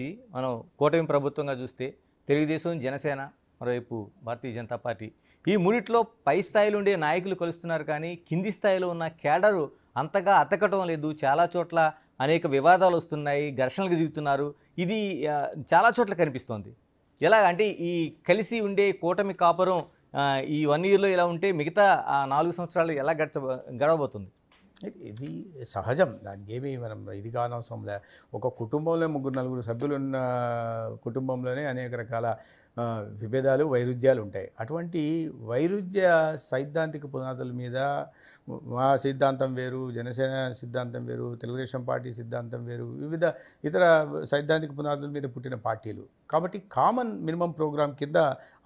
నుంచి మనం కూటమి ప్రభుత్వంగా చూస్తే తెలుగుదేశం, జనసేన, మరోవైపు భారతీయ జనతా పార్టీ ఈ మూడిట్లో పై స్థాయిలో ఉండే నాయకులు కలుస్తున్నారు కానీ కింది స్థాయిలో ఉన్న కేడరు అంతగా అతకటం లేదు. చాలా చోట్ల అనేక వివాదాలు వస్తున్నాయి, ఘర్షణలకు దిగుతున్నారు. ఇది చాలా చోట్ల కనిపిస్తోంది. ఎలా అంటే ఈ కలిసి ఉండే కూటమి కాపురం ఈ 1 ఇయర్లో ఇలా ఉంటే మిగతా 4 సంవత్సరాలు ఎలా గడవబోతుంది? ఇది సహజం. దానికి ఏమీ మనం ఇది కానవసరం లే. ఒక కుటుంబంలో 3-4 సభ్యులు ఉన్న కుటుంబంలోనే అనేక రకాల విభేదాలు, వైరుధ్యాలు ఉంటాయి. అటువంటి వైరుధ్య సైద్ధాంతిక పునాదుల మీద మా సిద్ధాంతం వేరు, జనసేన సిద్ధాంతం వేరు, తెలుగుదేశం పార్టీ సిద్ధాంతం వేరు, వివిధ ఇతర సైద్ధాంతిక పునాదుల మీద పుట్టిన పార్టీలు. కాబట్టి కామన్ మినిమం ప్రోగ్రాం కింద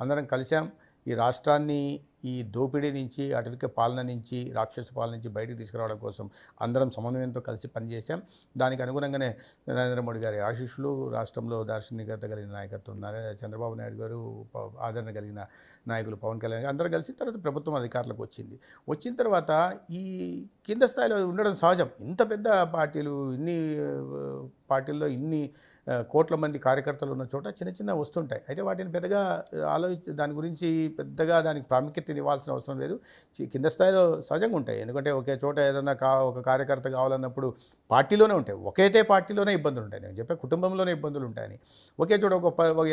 అందరం కలిసాం. ఈ రాష్ట్రాన్ని ఈ దోపిడీ నుంచి, అటవిక పాలన నుంచి, రాక్షస పాలన నుంచి బయటకు తీసుకురావడం కోసం అందరం సమన్వయంతో కలిసి పనిచేశాం. దానికి అనుగుణంగానే నరేంద్ర మోడీ గారి ఆశీస్సులు, రాష్ట్రంలో దార్శనికత కలిగిన నాయకత్వం చంద్రబాబు నాయుడు గారు, ఆదరణ కలిగిన నాయకులు పవన్ కళ్యాణ్ అందరూ కలిసి తర్వాత ప్రభుత్వం అధికారులకు వచ్చింది. వచ్చిన తర్వాత ఈ కింద స్థాయిలో ఉండడం సహజం. ఇంత పెద్ద పార్టీలు, ఇన్ని పార్టీల్లో ఇన్ని కోట్ల మంది కార్యకర్తలు ఉన్న చోట చిన్న చిన్న వస్తుంటాయి. అయితే వాటిని పెద్దగా దాని గురించి పెద్దగా దానికి ప్రాముఖ్యత ఇవ్వాల్సిన అవసరం లేదు. కింద స్థాయిలో సహజంగా ఉంటాయి. ఎందుకంటే ఒకే చోట ఏదైనా ఒక కార్యకర్త కావాలన్నప్పుడు పార్టీలోనే ఉంటాయి. ఒకేటే పార్టీలోనే ఇబ్బందులు ఉంటాయి. నేను చెప్పే కుటుంబంలోనే ఇబ్బందులు ఉంటాయని. ఒకే చోట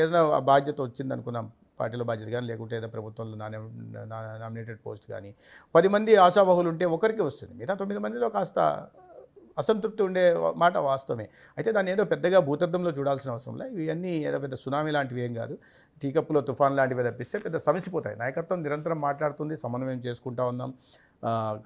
ఏదైనా బాధ్యత వచ్చింది అనుకున్నాం, పార్టీలో బాధ్యత కానీ, లేకుంటే ఏదైనా ప్రభుత్వంలో నామినేటెడ్ పోస్ట్ కానీ 10 మంది ఆశావహులు ఉంటే ఒకరికి వస్తుంది. మిగతా 9 మందిలో కాస్త అసంతృప్తి ఉండే మాట వాస్తవమే. అయితే దాన్ని ఏదో పెద్దగా భూతద్దంలో చూడాల్సిన అవసరం లేదు. ఇవన్నీ ఏదో పెద్ద సునామీ లాంటివి ఏం కాదు. టీకప్పులో తుఫాన్ లాంటివి తప్పిస్తే పెద్ద సమసిపోతాయి. నాయకత్వం నిరంతరం మాట్లాడుతుంది, సమన్వయం చేసుకుంటూ ఉన్నాం.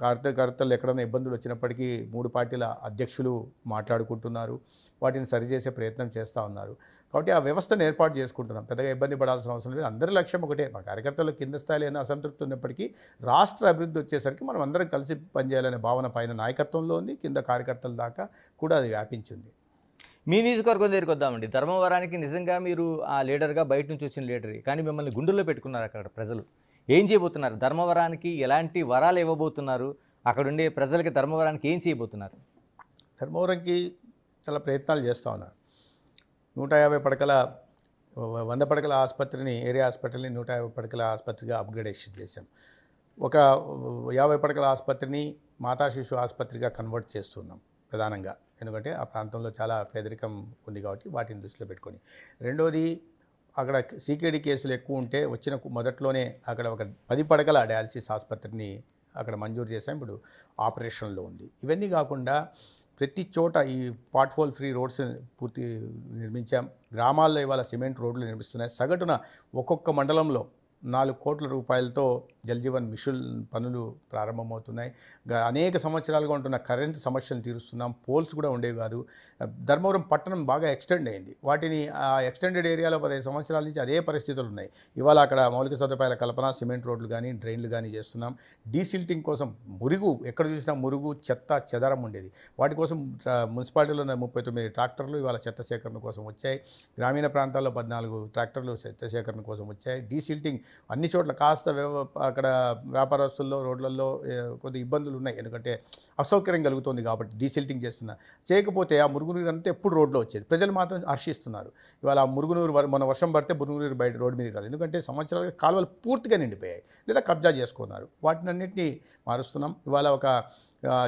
కార్యకర్తలు ఎక్కడైనా ఇబ్బందులు వచ్చినప్పటికీ 3 పార్టీల అధ్యక్షులు మాట్లాడుకుంటున్నారు, వాటిని సరిచేసే ప్రయత్నం చేస్తూ ఉన్నారు. కాబట్టి ఆ వ్యవస్థను ఏర్పాటు చేసుకుంటున్నాం. పెద్దగా ఇబ్బంది పడాల్సిన అవసరం లేదు. అందరి లక్ష్యం ఒకటే. మా కార్యకర్తలు కింద స్థాయిలో ఏమైనా అసంతృప్తి ఉన్నప్పటికీ రాష్ట్ర అభివృద్ధి వచ్చేసరికి మనం అందరం కలిసి పనిచేయాలనే భావన పైన నాయకత్వంలో ఉంది, కింద కార్యకర్తల దాకా కూడా అది వ్యాపించింది. మీ నియోజకవర్గం దగ్గరికి వద్దామండి. ధర్మవరానికి నిజంగా మీరు ఆ లీడర్గా బయట నుంచి వచ్చిన లీడరే, కానీ మిమ్మల్ని గుండెల్లో పెట్టుకున్నారు అక్కడ ప్రజలు. ఏం చేయబోతున్నారు? ధర్మవరానికి ఎలాంటి వరాలు ఇవ్వబోతున్నారు? అక్కడుండే ప్రజలకి ధర్మవరానికి ఏం చేయబోతున్నారు? ధర్మవరంకి చాలా ప్రయత్నాలు చేస్తూ ఉన్నారు. 150 పడకల 100 పడకల ఆసుపత్రిని, ఏరియా హాస్పిటల్ని 150 పడకల ఆసుపత్రిగా అప్గ్రేడేషన్ చేశాం. ఒక 50 పడకల ఆసుపత్రిని మాతా శిశు ఆసుపత్రిగా కన్వర్ట్ చేస్తున్నాం ప్రధానంగా. ఎందుకంటే ఆ ప్రాంతంలో చాలా పేదరికం ఉంది కాబట్టి వాటిని దృష్టిలో పెట్టుకొని. రెండోది, అక్కడ సీకేడీ కేసులు ఎక్కువ ఉంటే వచ్చిన మొదట్లోనే అక్కడ ఒక 10 పడకల డయాలసిస్ ఆసుపత్రిని అక్కడ మంజూరు చేశాం. ఇప్పుడు ఆపరేషన్లో ఉంది. ఇవన్నీ కాకుండా ప్రతి చోట ఈ పాట్ హోల్ ఫ్రీ రోడ్స్ పూర్తి నిర్మించాం. గ్రామాల్లో ఇవాళ సిమెంట్ రోడ్లు నిర్మిస్తున్నాయి. సగటున ఒక్కొక్క మండలంలో 4 కోట్ల రూపాయలతో జల్జీవన్ మిషన్ పనులు ప్రారంభమవుతున్నాయి. అనేక సంవత్సరాలుగా ఉంటున్న కరెంటు సమస్యలు తీరుస్తున్నాం. పోల్స్ కూడా ఉండేవి కాదు. ధర్మవరం పట్టణం బాగా ఎక్స్టెండ్ అయింది. వాటిని ఆ ఎక్స్టెండెడ్ ఏరియాలో 15 సంవత్సరాల నుంచి అదే పరిస్థితులు ఉన్నాయి. ఇవాళ అక్కడ మౌలిక సదుపాయాల కల్పన, సిమెంట్ రోడ్లు కానీ, డ్రైన్లు కానీ చేస్తున్నాం. డీసిల్టింగ్ కోసం మురుగు, ఎక్కడ చూసినా మురుగు, చెత్త చెదరం ఉండేది. వాటి కోసం మున్సిపాలిటీలో 39 ట్రాక్టర్లు ఇవాళ చెత్త సేకరణ కోసం వచ్చాయి. గ్రామీణ ప్రాంతాల్లో 14 ట్రాక్టర్లు చెత్త సేకరణ కోసం వచ్చాయి. డీసిల్టింగ్ అన్ని చోట్ల కాస్త అక్కడ వ్యాపారస్తుల్లో, రోడ్లలో కొద్ది ఇబ్బందులు ఉన్నాయి. ఎందుకంటే అసౌకర్యం కలుగుతుంది కాబట్టి డీసిల్టింగ్ చేయకపోతే ఆ మురుగునీరు అంతా ఎప్పుడు రోడ్లో వచ్చేది. ప్రజలు మాత్రం హర్షిస్తున్నారు. ఇవాళ ఆ మురుగునీరు మన వర్షం పడితే మురుగునీరు బయట రోడ్డు మీదకి రాదు. ఎందుకంటే సంవత్సరాలుగా కాలువలు పూర్తిగా నిండిపోయాయి లేదా కబ్జా చేసుకున్నారు. వాటిని అన్నింటినీ మారుస్తున్నాం. ఇవాళ ఒక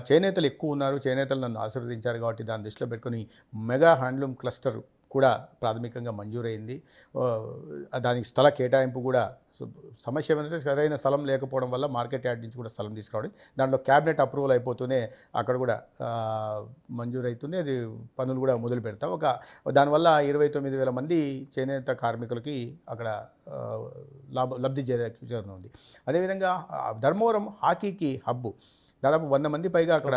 చేనేతలు ఎక్కువ ఉన్నారు. చేనేతలు నన్ను ఆశీర్వదించారు కాబట్టి దాన్ని దృష్టిలో పెట్టుకుని మెగా హ్యాండ్లూమ్ క్లస్టర్ కూడా ప్రాథమికంగా మంజూరైంది. దానికి స్థల కేటాయింపు కూడా సమస్య ఏమంటే సరైన స్థలం లేకపోవడం వల్ల మార్కెట్ యార్డ్ నుంచి కూడా స్థలం తీసుకురావడం, దాంట్లో క్యాబినెట్ అప్రూవల్ అయిపోతూనే అక్కడ కూడా మంజూరైతుంది. అది పనులు కూడా మొదలు పెడతాం. దానివల్ల 29,000 మంది చేనేత కార్మికులకి అక్కడ లబ్ధి చేకూరనుంది. అదేవిధంగా ధర్మవరం హాకీకి హబ్బు. దాదాపు 100 మంది పైగా అక్కడ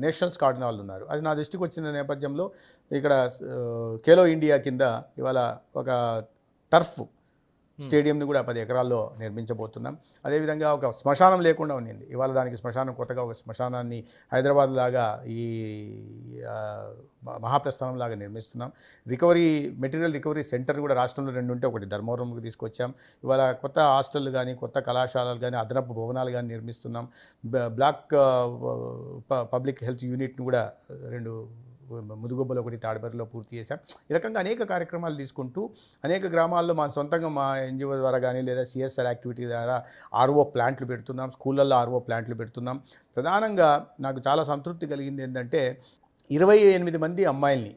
నేషనల్స్ ఆడిన వాళ్ళు ఉన్నారు. అది నా దృష్టికి వచ్చిన నేపథ్యంలో ఇక్కడ ఖేలో ఇండియా కింద ఇవాళ ఒక టర్ఫ్ స్టేడియంని కూడా 10 ఎకరాల్లో నిర్మించబోతున్నాం. అదేవిధంగా ఒక శ్మశానం లేకుండా ఉండింది. ఇవాళ దానికి శ్మశానం, కొత్తగా ఒక శ్మశానాన్ని హైదరాబాద్ లాగా ఈ మహాప్రస్థానం లాగా నిర్మిస్తున్నాం. మెటీరియల్ రికవరీ సెంటర్ కూడా రాష్ట్రంలో 2 ఉంటే ఒకటి ధర్మవరంకి తీసుకొచ్చాం. ఇవాళ కొత్త హాస్టళ్ళు కానీ, కొత్త కళాశాలలు కానీ, అదనపు భవనాలు కానీ నిర్మిస్తున్నాం. బ్లాక్ పబ్లిక్ హెల్త్ యూనిట్ని కూడా 2 ముదుగొబ్బలో ఒకటి, తాడిపర్రిలో పూర్తి చేశాం. ఈ రకంగా అనేక కార్యక్రమాలు తీసుకుంటూ అనేక గ్రామాల్లో మా సొంతంగా మా ఎన్జిఓ ద్వారా కానీ లేదా సిఎస్ఆర్ యాక్టివిటీ ద్వారా ఆర్ఓ ప్లాంట్లు పెడుతున్నాం, స్కూళ్ళల్లో ఆర్ఓ ప్లాంట్లు పెడుతున్నాం. ప్రధానంగా నాకు చాలా సంతృప్తి కలిగింది ఏంటంటే 28 మంది అమ్మాయిల్ని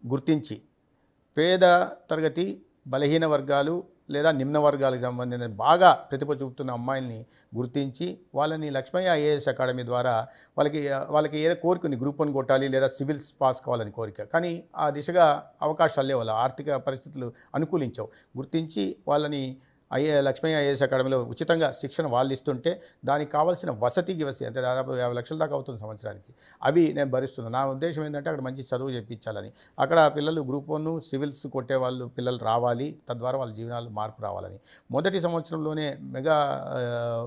గుర్తించి పేద తరగతి, బలహీన వర్గాలు లేదా నిమ్న వర్గాలకు సంబంధించిన బాగా ప్రతిభ చూపుతున్న అమ్మాయిల్ని గుర్తించి వాళ్ళని లక్ష్మయ్య ఐఏఎస్ అకాడమీ ద్వారా వాళ్ళకి ఏ కోరిక ఉంది, గ్రూప్ 1 కొట్టాలి లేదా సివిల్స్ పాస్ కావాలని కోరిక, కానీ ఆ దిశగా అవకాశాలు లేవు, వాళ్ళ ఆర్థిక పరిస్థితులు అనుకూలించవు. గుర్తించి వాళ్ళని లక్ష్మయ్య ఐఏఎస్ అకాడమీలో ఉచితంగా శిక్షణ వాళ్ళు ఇస్తుంటే దానికి కావాల్సిన వసతి అంటే దాదాపు 50 లక్షల దాకా అవుతుంది సంవత్సరానికి. అవి నేను భరిస్తున్నాను. నా ఉద్దేశం ఏంటంటే అక్కడ మంచి చదువు చెప్పించాలని, అక్కడ పిల్లలు గ్రూప్ 1 సివిల్స్ కొట్టే వాళ్ళు పిల్లలు రావాలి, తద్వారా వాళ్ళ జీవనాలు మార్పు రావాలని మొదటి సంవత్సరంలోనే మెగా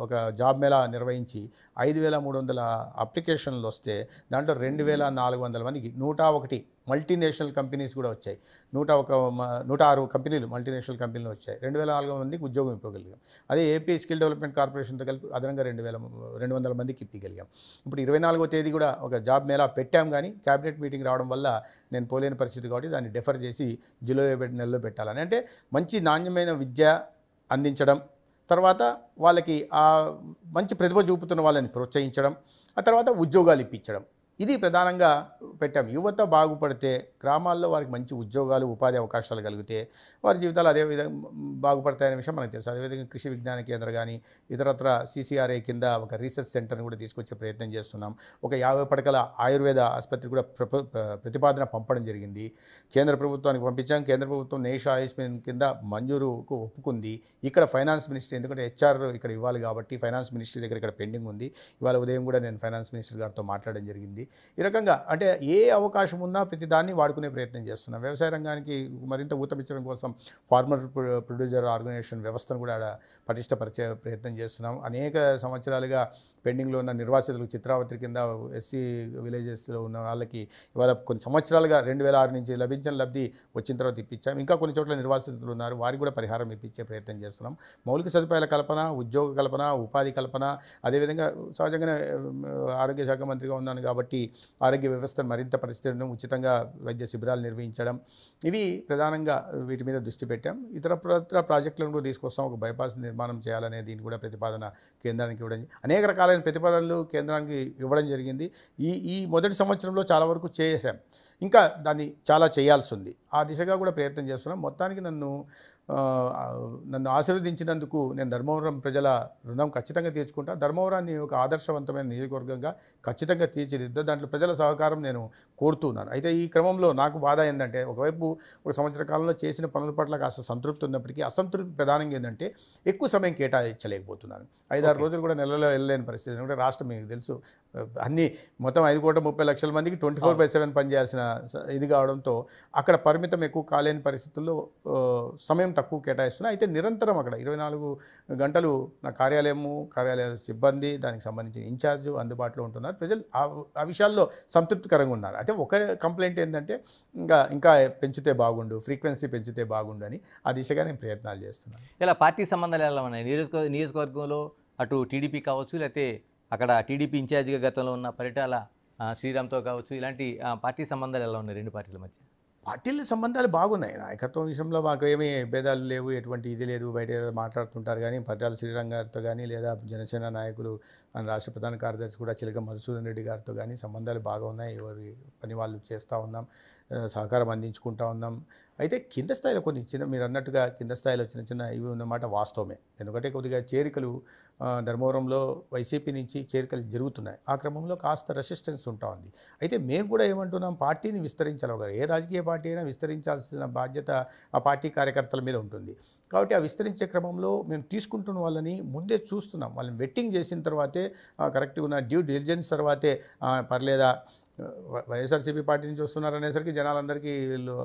ఒక జాబ్ మేళా నిర్వహించి 5,300 అప్లికేషన్లు వస్తే దాంట్లో 2,400 మందికి 101 మల్టీనేషనల్ కంపెనీస్ కూడా వచ్చాయి. 106 కంపెనీలు మల్టీనేషనల్ కంపెనీలు వచ్చాయి. 2,400 మందికి ఉద్యోగం ఇవ్వగలిగాం. అదే ఏపీ స్కిల్ డెవలప్మెంట్ కార్పొరేషన్తో కలిపి అదనంగా 2,200 మందికి ఇప్పగలిగాం. ఇప్పుడు 24వ తేదీ కూడా ఒక జాబ్ మేళా పెట్టాం, కానీ క్యాబినెట్ మీటింగ్ రావడం వల్ల నేను పోలేని పరిస్థితి కాబట్టి దాన్ని డెఫర్ చేసి జూలై నెలలో పెట్టాలని. అంటే మంచి నాణ్యమైన విద్య అందించడం, తర్వాత వాళ్ళకి ఆ మంచి ప్రతిభ చూపుతున్న వాళ్ళని ప్రోత్సహించడం, ఆ తర్వాత ఉద్యోగాలు ఇప్పించడం, ఇది ప్రధానంగా పెట్టాం. యువత బాగుపడితే గ్రామాల్లో వారికి మంచి ఉద్యోగాలు, ఉపాధి అవకాశాలు కలిగితే వారి జీవితాలు అదే విధంగా బాగుపడతాయనే విషయం మనకు తెలుసు. అదేవిధంగా కృషి విజ్ఞాన కేంద్రం కానీ ఇతరత్ర CCRA కింద ఒక రీసెర్చ్ సెంటర్ని కూడా తీసుకొచ్చే ప్రయత్నం చేస్తున్నాం. ఒక 50 పడకల ఆయుర్వేద ఆసుపత్రి కూడా ప్రతిపాదన పంపడం జరిగింది. కేంద్ర ప్రభుత్వానికి పంపించాం. కేంద్ర ప్రభుత్వం నేష్ ఆయుష్మాన్ కింద మంజూరుకు ఒప్పుకుంది. ఇక్కడ ఫైనాన్స్ మినిస్ట్రీ, ఎందుకంటే HR ఇక్కడ ఇవ్వాలి కాబట్టి ఫైనాన్స్ మినిస్ట్రీ దగ్గర ఇక్కడ పెండింగ్ ఉంది. ఇవాళ ఉదయం కూడా నేను ఫైనాన్స్ మినిస్టర్ గారితో మాట్లాడడం జరిగింది. ఈ రకంగా అంటే ఏ అవకాశం ఉన్నా ప్రతి దాన్ని వాడుకునే ప్రయత్నం చేస్తున్నాం. వ్యవసాయ రంగానికి మరింత ఊతమిచ్చడం కోసం ఫార్మర్ ప్రొడ్యూసర్ ఆర్గనైజేషన్ వ్యవస్థను కూడా పటిష్టపరిచే ప్రయత్నం చేస్తున్నాం. అనేక సంవత్సరాలుగా పెండింగ్లో ఉన్న నిర్వాసితులకు చిత్రావతి కింద SC విలేజెస్లో ఉన్న వాళ్ళకి ఇవాళ కొన్ని సంవత్సరాలుగా 2006 నుంచి లభించిన లబ్ధి వచ్చిన తర్వాత ఇప్పించాం. ఇంకా కొన్ని చోట్ల నిర్వాసితులు ఉన్నారు, వారికి కూడా పరిహారం ఇప్పించే ప్రయత్నం చేస్తున్నాం. మౌలిక సదుపాయాల కల్పన, ఉద్యోగ కల్పన, ఉపాధి కల్పన, అదేవిధంగా సహజంగానే ఆరోగ్య శాఖ మంత్రిగా ఉన్నాను కాబట్టి ఆరోగ్య వ్యవస్థను మరింత పరిస్థితులను ఉచితంగా వైద్య శిబిరాలు నిర్వహించడం, ఇవి ప్రధానంగా వీటి మీద దృష్టి పెట్టాం. ఇతర ప్రాజెక్టులను కూడా తీసుకొస్తాం. ఒక బైపాస్ నిర్మాణం చేయాలనే దీన్ని కూడా ప్రతిపాదన కేంద్రానికి ఇవ్వడం, అనేక రకాలైన ప్రతిపాదనలు కేంద్రానికి ఇవ్వడం జరిగింది. ఈ మొదటి సంవత్సరంలో చాలా వరకు చేసాం, ఇంకా దాన్ని చాలా చేయాల్సి ఉంది. ఆ దిశగా కూడా ప్రయత్నం చేస్తున్నాం. మొత్తానికి నన్ను ఆశీర్వదించినందుకు నేను ధర్మవరం ప్రజల రుణం ఖచ్చితంగా తీర్చుకుంటా. ధర్మవరాన్ని ఒక ఆదర్శవంతమైన నియోజకవర్గంగా ఖచ్చితంగా తీర్చిదిద్దా. దాంట్లో ప్రజల సహకారం నేను కోరుతున్నాను. అయితే ఈ క్రమంలో నాకు బాధ ఏంటంటే, ఒకవైపు ఒక సంవత్సర కాలంలో చేసిన పనుల పట్ల కాస్త సంతృప్తి ఉన్నప్పటికీ అసంతృప్తి ప్రధానంగా ఏంటంటే ఎక్కువ సమయం కేటాయించలేకపోతున్నాను. 5-6 రోజులు కూడా నెలలో వెళ్ళలేని పరిస్థితి. ఎందుకంటే రాష్ట్రం మీకు తెలుసు అన్నీ మొత్తం 5,30,00,000 మందికి 24/7 పనిచేయాల్సిన ఇది కావడంతో అక్కడ పరిమితం ఎక్కువ కాలేని పరిస్థితుల్లో సమయం తక్కువ కేటాయిస్తున్నా. అయితే నిరంతరం అక్కడ 24 గంటలు నా కార్యాలయ సిబ్బంది, దానికి సంబంధించిన ఇన్ఛార్జు అందుబాటులో ఉంటున్నారు. ప్రజలు ఆ విషయాల్లో సంతృప్తికరంగా ఉన్నారు. అయితే ఒక కంప్లైంట్ ఏంటంటే ఇంకా పెంచితే బాగుండు, ఫ్రీక్వెన్సీ పెంచితే బాగుండు అని ఆ దిశగా నేను ప్రయత్నాలు చేస్తున్నాను. ఇలా పార్టీ సంబంధాలు ఎలా ఉన్నాయి నియోజకవర్గంలో? అటు టీడీపీ కావచ్చు, లేకపోతే అక్కడ టీడీపీ ఇన్ఛార్జిగా గతంలో ఉన్న పరిటాల శ్రీరామ్తో కావచ్చు, ఇలాంటి పార్టీ సంబంధాలు ఎలా ఉన్నాయి 2 పార్టీల మధ్య? పార్టీల సంబంధాలు బాగున్నాయి. నాయకత్వం విషయంలో మాకు ఏమీ భేదాలు లేవు, ఎటువంటి ఇది లేదు. బయట మాట్లాడుతుంటారు, కానీ పరిటాల శ్రీరామ్ గారితో కానీ లేదా జనసేన నాయకులు రాష్ట్ర ప్రధాన కార్యదర్శి కూడా చిలక మధుసూదన్ రెడ్డి గారితో కానీ సంబంధాలు బాగా ఉన్నాయి. ఎవరి పని వాళ్ళు చేస్తూ ఉన్నాం, సహకారం అందించుకుంటూ ఉన్నాం. అయితే కింద స్థాయిలో కొన్ని మీరు అన్నట్టుగా కింద స్థాయిలో చిన్న ఇవి ఉన్నమాట వాస్తవమే. ఎందుకంటే కొద్దిగా చేరికలు ధర్మవరంలో వైసీపీ నుంచి చేరికలు జరుగుతున్నాయి. ఆ క్రమంలో కాస్త రెసిస్టెన్స్ ఉంటా ఉంది. అయితే మేము కూడా ఏమంటున్నాం, పార్టీని విస్తరించాలి. ఏ రాజకీయ పార్టీ అయినా విస్తరించాల్సిన బాధ్యత ఆ పార్టీ కార్యకర్తల మీద ఉంటుంది. కాబట్టి ఆ విస్తరించే క్రమంలో మేము తీసుకుంటున్న వాళ్ళని ముందే చూస్తున్నాం. వాళ్ళని వెట్టింగ్ చేసిన తర్వాతే కరెక్ట్గా ఉన్న డ్యూ డిలిజెన్స్ తర్వాతే పర్లేదా వైఎస్ఆర్సీపీ పార్టీ నుంచి వస్తున్నారు అనేసరికి జనాలందరికీ వీళ్ళు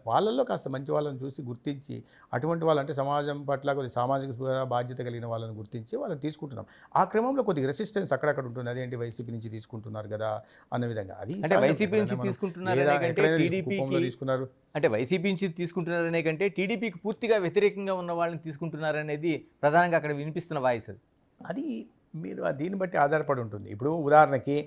వాళ్ళల్లో కాస్త మంచి వాళ్ళని చూసి గుర్తించి, అటువంటి వాళ్ళంటే సమాజం పట్ల కొద్ది సామాజిక బాధ్యత కలిగిన వాళ్ళని గుర్తించి వాళ్ళని తీసుకుంటున్నాం. ఆ క్రమంలో కొద్దిగా రెసిస్టెన్స్ అక్కడక్కడ ఉంటుంది. అదేంటి వైసీపీ నుంచి తీసుకుంటున్నారు కదా అన్న విధంగా. అది అంటే వైసీపీ నుంచి తీసుకుంటున్నారు, అంటే వైసీపీ నుంచి తీసుకుంటున్నారనే కంటే టీడీపీకి పూర్తిగా వ్యతిరేకంగా ఉన్న వాళ్ళని తీసుకుంటున్నారనేది ప్రధానంగా అక్కడ వినిపిస్తున్న వాయిస్. అది మీరు దీన్ని బట్టి ఆధారపడి ఉంటుంది. ఇప్పుడు ఉదాహరణకి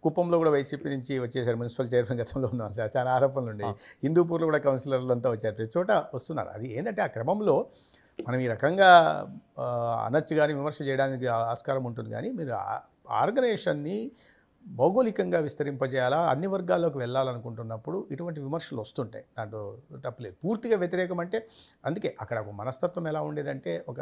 కుప్పంలో కూడా వైసీపీ నుంచి వచ్చేసారు, మున్సిపల్ చైర్మన్ గతంలో ఉన్న వాళ్ళు. చాలా ఆరోపణలు ఉండేవి. హిందూపూర్లో కూడా కౌన్సిలర్లు అంతా వచ్చారు, ప్రతి చోట వస్తున్నారు. అది ఏంటంటే ఆ క్రమంలో మనం ఈ రకంగా అనొచ్చు కానీ విమర్శ చేయడానికి ఆస్కారం ఉంటుంది. కానీ మీరు ఆర్గనైజేషన్ని భౌగోళికంగా విస్తరింపజేయాలా, అన్ని వర్గాల్లోకి వెళ్ళాలనుకుంటున్నప్పుడు ఇటువంటి విమర్శలు వస్తుంటాయి, దాంట్లో తప్పలేదు. పూర్తిగా వ్యతిరేకం అంటే అందుకే అక్కడ ఒక మనస్తత్వం ఎలా ఉండేదంటే ఒక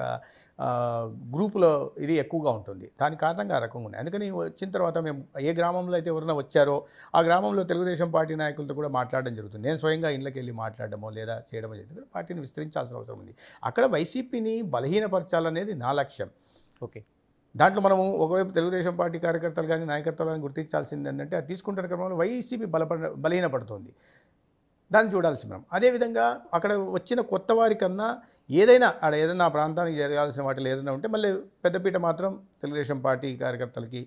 గ్రూపులో ఇది ఎక్కువగా ఉంటుంది, దాని కారణంగా ఆ రకంగా ఉన్నాయి. అందుకని వచ్చిన తర్వాత మేము ఏ గ్రామంలో అయితే ఎవరైనా వచ్చారో ఆ గ్రామంలో తెలుగుదేశం పార్టీ నాయకులతో కూడా మాట్లాడడం జరుగుతుంది. నేను స్వయంగా ఇళ్ళకి వెళ్ళి మాట్లాడడమో లేదా చేయడమో జరుగుతుంది. పార్టీని విస్తరించాల్సిన అవసరం ఉంది. అక్కడ వైసీపీని బలహీనపరచాలనేది నా లక్ష్యం. ఓకే. దాంట్లో మనము ఒకవైపు తెలుగుదేశం పార్టీ కార్యకర్తలు కానీ నాయకత్వాలను గుర్తించాల్సింది ఏంటంటే అది తీసుకుంటున్న క్రమంలో వైసీపీ బలహీనపడుతుంది, దాన్ని చూడాల్సి మనం. అదేవిధంగా అక్కడ వచ్చిన కొత్త వారికన్నా ఏదైనా ఆ ప్రాంతానికి జరగాల్సిన వాటిలో ఏదైనా ఉంటే మళ్ళీ పెద్దపీట మాత్రం తెలుగుదేశం పార్టీ కార్యకర్తలకి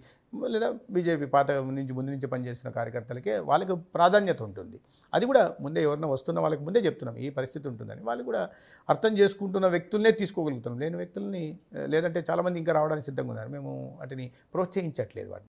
లేదా బీజేపీ ముందు నుంచి పనిచేస్తున్న కార్యకర్తలకే వాళ్ళకి ప్రాధాన్యత ఉంటుంది. అది కూడా ముందే ఎవరైనా వస్తున్న వాళ్ళకి ముందే చెప్తున్నాం ఈ పరిస్థితి ఉంటుందని. వాళ్ళు కూడా అర్థం చేసుకుంటున్న వ్యక్తులనే తీసుకోగలుగుతున్నాం, లేని వ్యక్తుల్ని లేదంటే చాలామంది ఇంకా రావడానికి సిద్ధంగా ఉన్నారు, మేము వాటిని ప్రోత్సహించట్లేదు వాటిని.